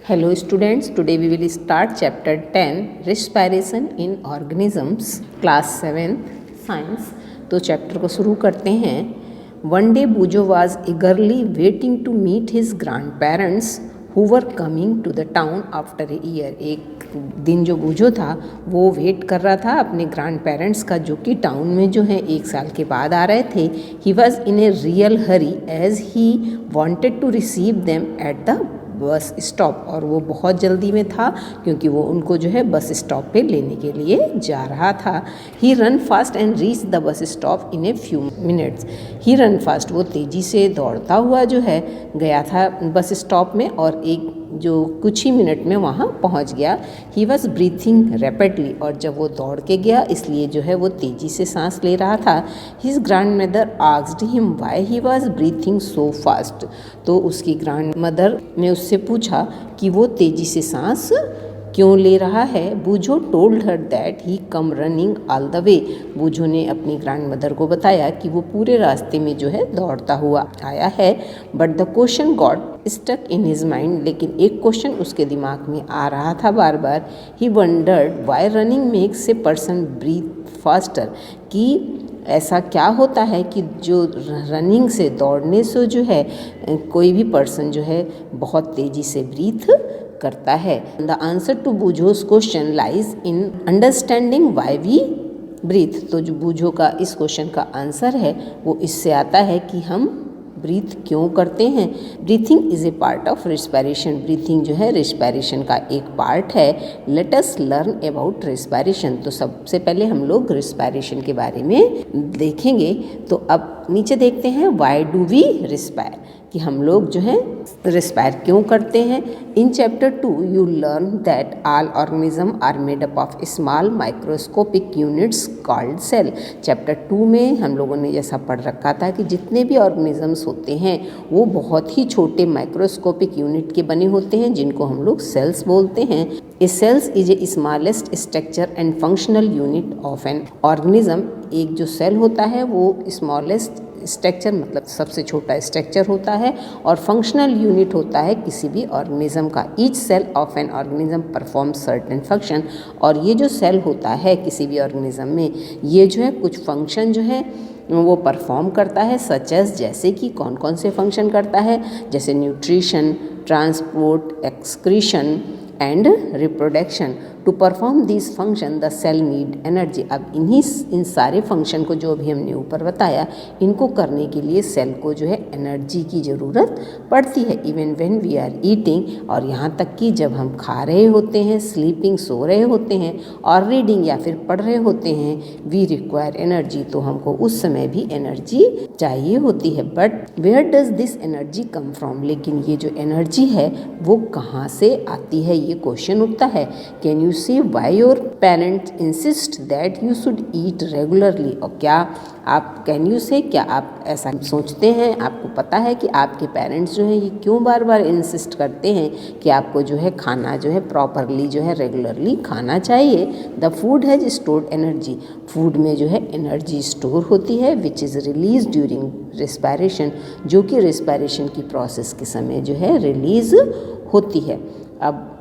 Hello students, today we will start chapter 10 respiration in organisms class 7 science। तो chapter को शुरू करते हैं। One day Bujo was eagerly waiting to meet his grandparents who were coming to the town after a year। एक दिन जो बूझो था वो वेट कर रहा था अपने ग्रैंड पेरेंट्स का, जो कि टाउन में जो है एक साल के बाद आ रहे थे। He was in a real hurry as he wanted to receive them at the bus stop. और वो बहुत जल्दी में था क्योंकि वो उनको जो है बस स्टॉप पे लेने के लिए जा रहा था। He run fast and reach the bus stop in a few minutes. He run fast, वो तेज़ी से दौड़ता हुआ जो है गया था बस स्टॉप में और एक जो कुछ ही मिनट में वहाँ पहुँच गया। ही वॉज ब्रीथिंग रैपिडली, और जब वो दौड़ के गया इसलिए जो है वो तेज़ी से सांस ले रहा था। His grand mother asked him why he was breathing so fast. तो उसकी ग्रैंड मदर ने उससे पूछा कि वो तेज़ी से सांस क्यों ले रहा है। Boojho told her that he come running all the way. Boojho ने अपनी ग्रैंड मदर को बताया कि वो पूरे रास्ते में जो है दौड़ता हुआ आया है। But the question got stuck in his mind, लेकिन एक क्वेश्चन उसके दिमाग में आ रहा था बार बार। He wondered why running makes a person breathe faster, कि ऐसा क्या होता है कि जो रनिंग से, दौड़ने से जो है कोई भी पर्सन जो है बहुत तेज़ी से ब्रीथ करता है। The answer to Boojho's question lies in understanding why we breathe. तो जो बूझो का इस क्वेश्चन का आंसर है वो इससे आता है कि हम ब्रीथ क्यों करते हैं। Breathing is a part of respiration. Breathing जो है रिस्पायरेशन का एक पार्ट है। Let us learn about respiration. तो सबसे पहले हम लोग रिस्पायरेशन के बारे में देखेंगे। तो अब नीचे देखते हैं व्हाई डू वी रिस्पायर, कि हम लोग जो है रिस्पायर क्यों करते हैं। In chapter 2 you learn that all organism are made up of small microscopic units called cell. Chapter 2 में हम लोगों ने जैसा पढ़ रखा था कि जितने भी ऑर्गेनिजम्स होते हैं वो बहुत ही छोटे माइक्रोस्कोपिक यूनिट के बने होते हैं, जिनको हम लोग सेल्स बोलते हैं। A cells is a smallest structure and functional unit of an organism. एक जो सेल होता है वो स्मॉलेस्ट स्ट्रक्चर मतलब सबसे छोटा स्ट्रक्चर होता है, और फंक्शनल यूनिट होता है किसी भी ऑर्गेनिज्म का। Each cell of an organism perform certain function. और ये जो सेल होता है किसी भी ऑर्गेनिज्म में, ये जो है कुछ फंक्शन जो है वो परफॉर्म करता है। सच एज, जैसे कि कौन कौन से फंक्शन करता है, जैसे nutrition, transport, excretion and reproduction. To perform this function the cell need energy. अब इन सारे फंक्शन को जो भी हमने ऊपर बताया, इनको करने के लिए सेल को जो है एनर्जी की ज़रूरत पड़ती है। Even when we are eating, और यहाँ तक कि जब हम खा रहे होते हैं, स्लीपिंग सो रहे होते हैं, और रीडिंग या फिर पढ़ रहे होते हैं, वी रिक्वायर एनर्जी। तो हमको उस समय भी एनर्जी चाहिए होती है। But where does this energy come from. लेकिन ये जो एनर्जी है वो कहाँ से आती है, ये क्वेश्चन उठता है। Can you see why your parents insist that you should eat regularly. और क्या आप कैन यू से, क्या आप ऐसा सोचते हैं, आपको पता है कि आपके पेरेंट्स जो हैं ये क्यों बार बार इंसिस्ट करते हैं कि आपको जो है खाना जो है प्रॉपरली जो है रेगुलरली खाना चाहिए। The food has stored energy. Food में जो है एनर्जी स्टोर होती है which is release during respiration, जो कि रिस्पायरेशन की प्रोसेस के समय जो है रिलीज होती है। अब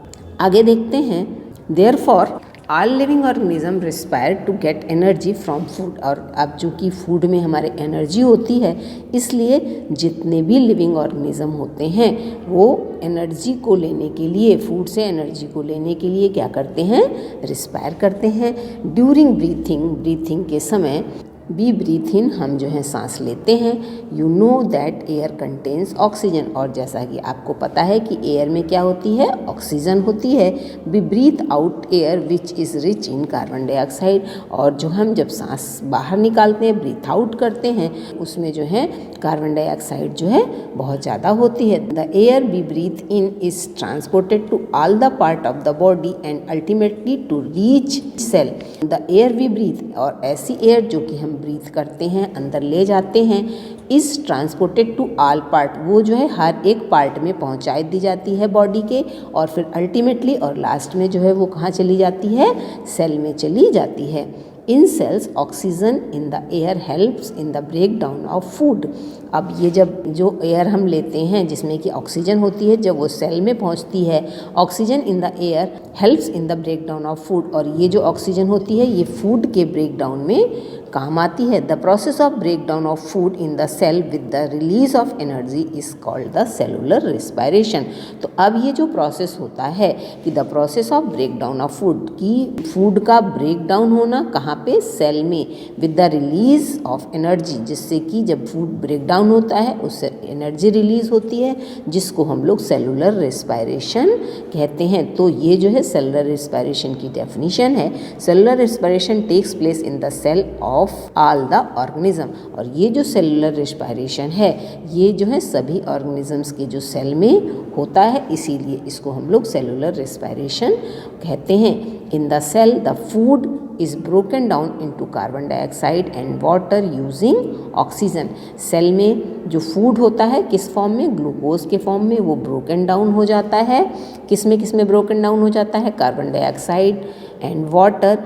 आगे देखते हैं। Therefore, all living organism require to get energy from food। और अब जो कि फूड में हमारे एनर्जी होती है, इसलिए जितने भी लिविंग ऑर्गेनिज्म होते हैं वो एनर्जी को लेने के लिए, फूड से एनर्जी को लेने के लिए क्या करते हैं, रिस्पायर करते हैं। ड्यूरिंग ब्रीथिंग के समय वी ब्रीथ इन, हम जो है सांस लेते हैं। You know that air contains oxygen. और जैसा कि आपको पता है कि एयर में क्या होती है, ऑक्सीजन होती है। We breathe out air which is rich in carbon dioxide. और जो हम जब सांस बाहर निकालते हैं, ब्रीथ आउट करते हैं, उसमें जो है कार्बन डाइऑक्साइड जो है बहुत ज़्यादा होती है। The air we breathe in is transported to all the part of the body and ultimately to reach cell. The air we breathe, और ऐसी एयर जो कि हम ब्रीथ करते हैं, अंदर ले जाते हैं, is transported to all part. वो जो है हर एक पार्ट में पहुंचा दी जाती है बॉडी के, और फिर अल्टीमेटली और लास्ट में जो है वो कहाँ चली जाती है, सेल में चली जाती है। In cells oxygen in the air helps in the break down of food. अब ये जब जो एयर हम लेते हैं जिसमें कि ऑक्सीजन होती है, जब वो सेल में पहुंचती है, oxygen in the air helps in the break down of food, और ये जो ऑक्सीजन होती है ये फूड के ब्रेक डाउन में काम आती है। The process of break down of food in the cell with the release of energy is called the cellular respiration. तो अब ये जो प्रोसेस होता है कि the process of break down of food, की फूड का ब्रेक डाउन होना कहाँ पे, सेल में, with the release of energy, जिससे कि जब फूड ब्रेक डाउन होता है उससे एनर्जी रिलीज होती है, जिसको हम लोग सेलुलर रिस्पायरेशन कहते हैं। तो ये जो है सेलुलर रिस्पायरेशन की डेफिनेशन है। Cellular respiration takes place in the cell of all the organism. और ये जो सेलुलर रिस्पायरेशन है ये जो है सभी ऑर्गेनिजम्स के जो सेल में होता है, इसीलिए इसको हम लोग सेलुलर रिस्पायरेशन कहते हैं। In the cell the food is broken down into carbon dioxide and water using oxygen। Cell में जो फूड होता है किस फॉर्म में, ग्लूकोज के फॉर्म में वो ब्रोकन डाउन हो जाता है। किस में ब्रोकन डाउन हो जाता है, कार्बन डाइऑक्साइड एंड वाटर,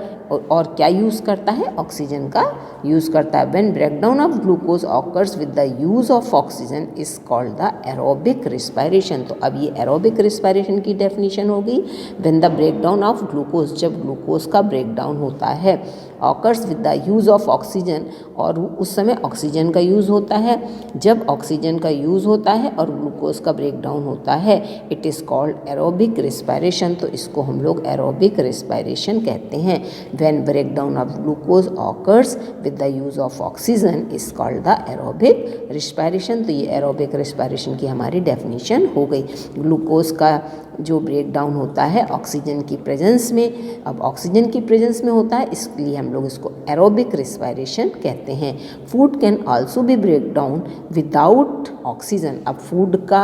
और क्या यूज़ करता है, ऑक्सीजन का यूज़ करता है। When breakdown of glucose occurs with the use of oxygen is called the aerobic respiration. तो अब ये एरोबिक रिस्पायरेशन की डेफिनेशन हो गई। When the breakdown of glucose, जब ग्लूकोज का ब्रेकडाउन होता है, occurs with the use of oxygen, और उस समय ऑक्सीजन का यूज़ होता है। जब ऑक्सीजन का यूज़ होता है और ग्लूकोज का ब्रेकडाउन होता है, it is called aerobic respiration. तो इसको हम लोग एरोबिक रिस्पायरेशन कहते हैं। When breakdown of glucose occurs with the use of oxygen is called the aerobic respiration. तो ये एरोबिक रिस्पायरेशन की हमारी डेफिनेशन हो गई। ग्लूकोज का जो ब्रेक डाउन होता है ऑक्सीजन की प्रेजेंस में, अब ऑक्सीजन की प्रेजेंस में होता है, इसलिए हम लोग इसको एरोबिक रिस्पायरेशन कहते हैं। Food can also be break down without oxygen. अब फूड का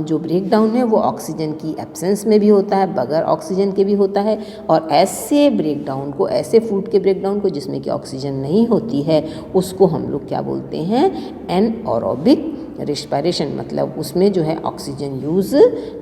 जो ब्रेक डाउन है वो ऑक्सीजन की एब्सेंस में भी होता है, बगैर ऑक्सीजन के भी होता है। और ऐसे ब्रेक डाउन को, ऐसे फूड के ब्रेक डाउन को जिसमें कि ऑक्सीजन नहीं होती है, उसको हम लोग क्या बोलते हैं, एनएरोबिक रिस्पायरेशन। मतलब उसमें जो है ऑक्सीजन यूज़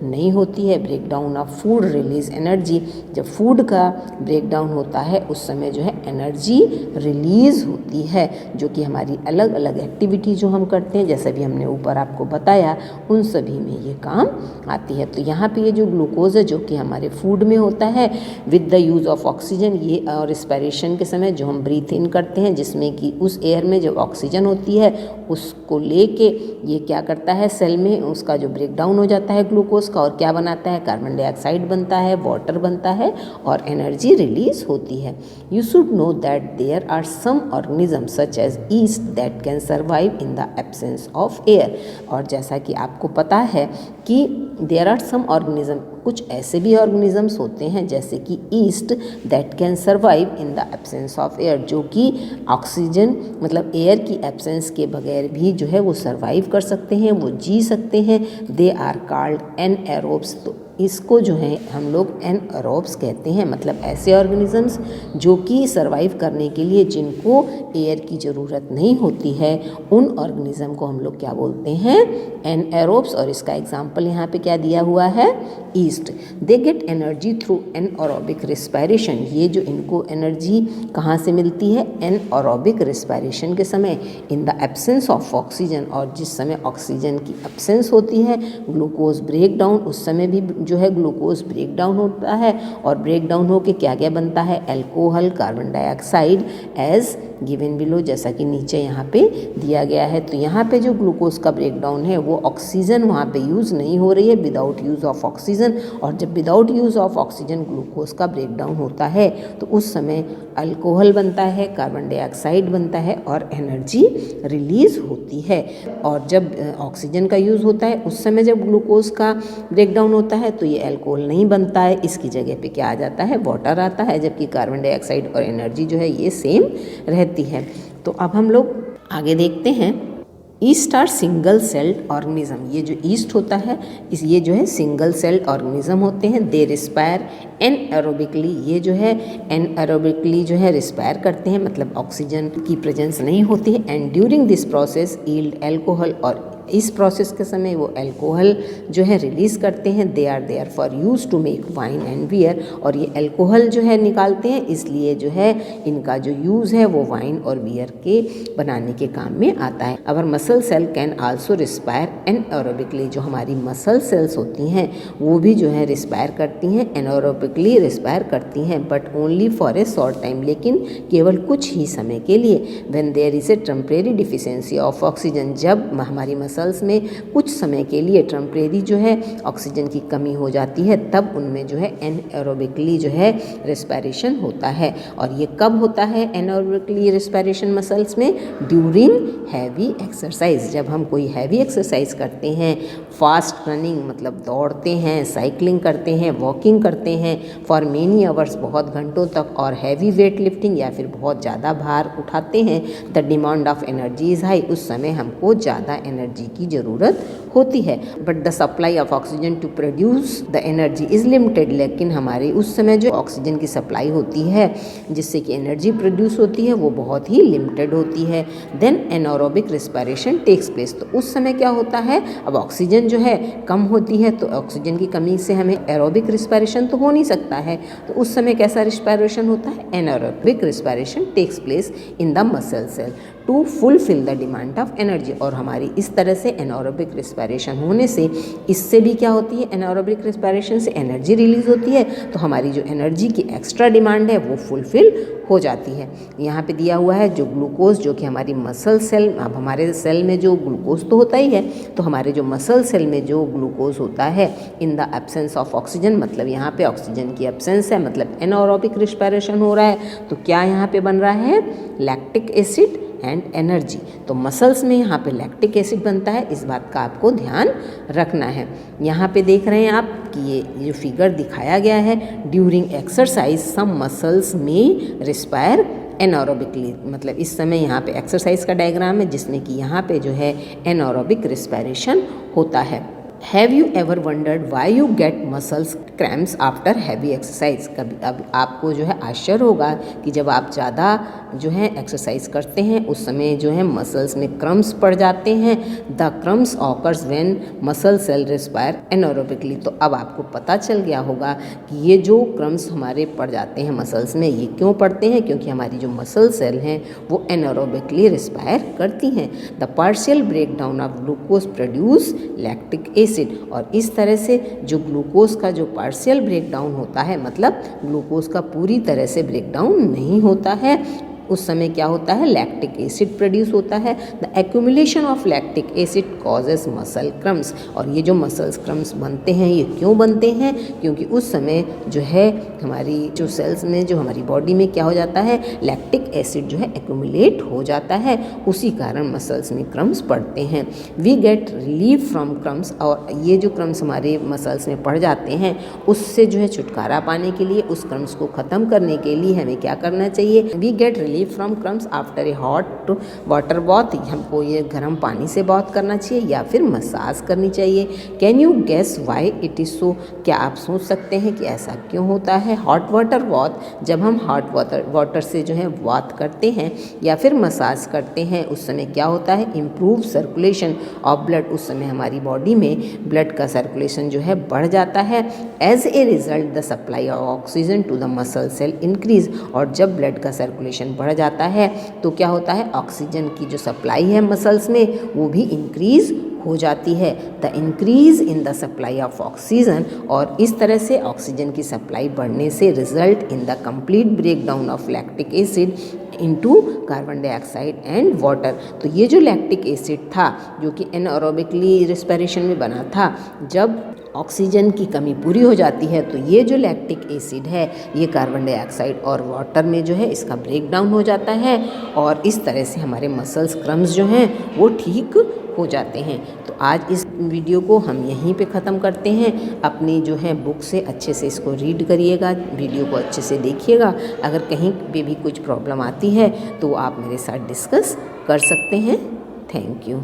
नहीं होती है। Break down of food release energy, जब फूड का ब्रेक डाउन होता है उस समय जो है एनर्जी रिलीज़ होती है, जो कि हमारी अलग अलग एक्टिविटी जो हम करते हैं, जैसा भी हमने ऊपर आपको बताया, उन सभी में ये काम आती है। तो यहाँ पे ये जो ग्लूकोज है जो कि हमारे फूड में होता है with the use of oxygen, ये रिस्पायरेशन के समय जो हम ब्रीथ इन करते हैं, जिसमें कि उस एयर में जो ऑक्सीजन होती है उसको लेके ये क्या करता है, सेल में उसका जो ब्रेक डाउन हो जाता है ग्लूकोज का, और क्या बनाता है, कार्बन डाइऑक्साइड बनता है, वाटर बनता है, और एनर्जी रिलीज होती है। You should know that there are some organism such as yeast that can survive in the absence of air. और जैसा कि आपको पता है कि देयर आर सम ऑर्गेनिज्म, कुछ ऐसे भी ऑर्गेनिजम्स होते हैं जैसे कि east that can survive in the absence of air, जो कि ऑक्सीजन मतलब एयर की एब्सेंस के बगैर भी जो है वो सर्वाइव कर सकते हैं, वो जी सकते हैं। They are called anaerobes. तो इसको जो है हम लोग एनएरोब्स कहते हैं, मतलब ऐसे ऑर्गेनिजम्स जो कि सर्वाइव करने के लिए जिनको एयर की ज़रूरत नहीं होती है, उन ऑर्गेनिज्म को हम लोग क्या बोलते हैं, एनएरोब्स। और इसका एग्जांपल यहाँ पे क्या दिया हुआ है, east. They get energy through anaerobic respiration. ये जो इनको एनर्जी कहाँ से मिलती है, एनएरोबिक रिस्पायरेशन के समय, इन द एब्सेंस ऑफ ऑक्सीजन, और जिस समय ऑक्सीजन की एब्सेंस होती है, ग्लूकोज ब्रेक डाउन, उस समय भी जो है ग्लूकोज ब्रेक डाउन होता है, और ब्रेक डाउन होके क्या क्या बनता है, alcohol, carbon dioxide, as given below, जैसा कि नीचे यहाँ पे दिया गया है। तो यहाँ पे जो ग्लूकोज का ब्रेक डाउन है वो ऑक्सीजन वहाँ पे यूज़ नहीं हो रही है, विदाउट यूज़ ऑफ ऑक्सीजन। और जब without use of oxygen glucose का ब्रेक डाउन होता है तो उस समय अल्कोहल बनता है, कार्बन डाइऑक्साइड बनता है, और एनर्जी रिलीज़ होती है। और जब ऑक्सीजन का यूज़ होता है उस समय जब ग्लूकोज का ब्रेक डाउन होता है तो ये अल्कोहल नहीं बनता है, इसकी जगह पे क्या आ जाता है, वाटर आता है, जबकि कार्बन डाइऑक्साइड और एनर्जी जो है ये सेम रहती है। तो अब हम लोग आगे देखते हैं। Yeast are single celled organism. ये जो ईस्ट होता है ये जो है सिंगल सेल्ड ऑर्गेनिज्म होते हैं। दे रिस्पायर एनएरोबिकली, ये जो है एनएरोबिकली जो है रिस्पायर करते हैं, मतलब ऑक्सीजन की प्रेजेंस नहीं होती है। And during this process yield alcohol, और इस प्रोसेस के समय वो अल्कोहल जो है रिलीज़ करते हैं। They are therefore use to make wine and beer, और ये अल्कोहल जो है निकालते हैं, इसलिए जो है इनका जो यूज़ है वो वाइन और बियर के बनाने के काम में आता है। Our muscle cell can also respire anaerobically, जो हमारी मसल सेल्स होती हैं वो भी जो है रिस्पायर करती हैं, एनएरोबिकली रिस्पायर करती हैं, but only for a short time, लेकिन केवल कुछ ही समय के लिए। When there is a temporary deficiency of oxygen, जब हमारी मसल्स में कुछ समय के लिए टेम्परेरी जो है ऑक्सीजन की कमी हो जाती है, तब उनमें जो है एनएरोबिकली जो है रिस्पायरेशन होता है। और ये कब होता है एनएरोबिकली रिस्पायरेशन मसल्स में? ड्यूरिंग हैवी एक्सरसाइज, जब हम कोई हैवी एक्सरसाइज करते हैं, फास्ट रनिंग मतलब दौड़ते हैं, साइकिलिंग करते हैं, वॉकिंग करते हैं फॉर मेनी आवर्स, बहुत घंटों तक, और हैवी वेट लिफ्टिंग या फिर बहुत ज़्यादा भार उठाते हैं, the demand of energy is high, उस समय हमको ज़्यादा एनर्जी की ज़रूरत होती है। But the supply of oxygen to produce the energy is limited, लेकिन हमारे उस समय जो ऑक्सीजन की सप्लाई होती है जिससे कि एनर्जी प्रोड्यूस होती है वो बहुत ही लिमिटेड होती है। Then anaerobic respiration takes place, तो उस समय क्या होता है, अब ऑक्सीजन जो है कम होती है, तो ऑक्सीजन की कमी से हमें एरोबिक रिस्पायरेशन तो हो नहीं सकता है, तो उस समय कैसा रिस्पायरेशन होता है? Anaerobic respiration takes place in the muscle cell to fulfil the demand of energy. और हमारी इस तरह से एनारोबिक रिस्पायरेशन होने से, इससे भी क्या होती है, एनारोबिक रिस्पायरेशन से एनर्जी रिलीज होती है, तो हमारी जो एनर्जी की एक्स्ट्रा डिमांड है वो फुलफिल हो जाती है। यहाँ पे दिया हुआ है जो ग्लूकोज, जो कि हमारी मसल सेल, अब हमारे सेल में जो ग्लूकोज तो होता ही है, तो हमारे जो मसल सेल में जो ग्लूकोज होता है इन द एब्सेंस ऑफ ऑक्सीजन, मतलब यहाँ पे ऑक्सीजन की एब्सेंस है, मतलब एनारोबिक रिस्पायरेशन हो रहा है, तो क्या यहाँ पे बन रहा है? Lactic acid and energy. तो मसल्स में यहाँ पे लैक्टिक एसिड बनता है, इस बात का आपको ध्यान रखना है। यहाँ पे देख रहे हैं आप कि ये जो फिगर दिखाया गया है, ड्यूरिंग एक्सरसाइज सम मसल्स में रिस्पायर एनारोबिकली, मतलब इस समय यहाँ पे एक्सरसाइज का डायग्राम है जिसमें कि यहाँ पे जो है एनारोबिक रिस्पायरेशन होता है। Have you ever wondered why you get muscles cramps after heavy exercise? कभी अब आपको जो है आश्चर्य होगा कि जब आप ज़्यादा जो है एक्सरसाइज करते हैं उस समय जो है मसल्स में क्रम्स पड़ जाते हैं। The cramps occurs when muscle cell respire anaerobically, तो अब आपको पता चल गया होगा कि ये जो क्रम्स हमारे पड़ जाते हैं मसल्स में, ये क्यों पड़ते हैं? क्योंकि हमारी जो मसल सेल हैं वो एनारोबिकली रिस्पायर करती हैं। The partial break down of glucose produce lactic acid, और इस तरह से जो ग्लूकोज का जो पार्शियल ब्रेक डाउन होता है, मतलब ग्लूकोज का पूरी तरह से ब्रेक डाउन नहीं होता है, उस समय क्या होता है? लैक्टिक एसिड प्रोड्यूस होता है। The accumulation of lactic acid causes muscle crumbs, और ये जो मसल्स क्रम्स बनते हैं ये क्यों बनते हैं? क्योंकि उस समय जो है हमारी जो सेल्स में, जो हमारी बॉडी में क्या हो जाता है, लैक्टिक एसिड जो है एक्यूमुलेट हो जाता है, उसी कारण मसल्स में क्रम्स पड़ते हैं। We get relief from cramps, और ये जो क्रम्स हमारे मसल्स में पड़ जाते हैं उससे जो है छुटकारा पाने के लिए, उस क्रम्स को ख़त्म करने के लिए हमें क्या करना चाहिए? We get relief from cramps after a hot water bath, हमको ये गर्म पानी से बाथ करना चाहिए या फिर मसाज करनी चाहिए। Can you guess why it is so? क्या आप सोच सकते हैं कि ऐसा क्यों होता है? हॉट वाटर बाथ, जब हम हॉट वाटर से जो है बाथ करते हैं या फिर मसाज करते हैं उस समय क्या होता है? इम्प्रूव सर्कुलेशन ऑफ ब्लड, उस समय हमारी बॉडी में ब्लड का सर्कुलेशन जो है बढ़ जाता है। As a result the supply of oxygen to the muscle cell increase, और जब ब्लड का सर्कुलेशन बढ़ जाता है तो क्या होता है? ऑक्सीजन की जो सप्लाई है मसल्स में वो भी इंक्रीज हो जाती है। The increase in the supply of oxygen, और इस तरह से ऑक्सीजन की सप्लाई बढ़ने से result in the complete break down of lactic acid into carbon dioxide and water. तो ये जो लैक्टिक एसिड था जो कि एनारोबिकली रिस्पायरेशन में बना था, जब ऑक्सीजन की कमी पूरी हो जाती है तो ये जो लैक्टिक एसिड है ये कार्बन डाइऑक्साइड और वाटर में जो है इसका ब्रेक डाउन हो जाता है, और इस तरह से हमारे मसल्स क्रम्स जो हैं वो ठीक हो जाते हैं। तो आज इस वीडियो को हम यहीं पे ख़त्म करते हैं। अपनी जो है बुक से अच्छे से इसको रीड करिएगा, वीडियो को अच्छे से देखिएगा। अगर कहीं पे भी कुछ प्रॉब्लम आती है तो आप मेरे साथ डिस्कस कर सकते हैं। Thank you.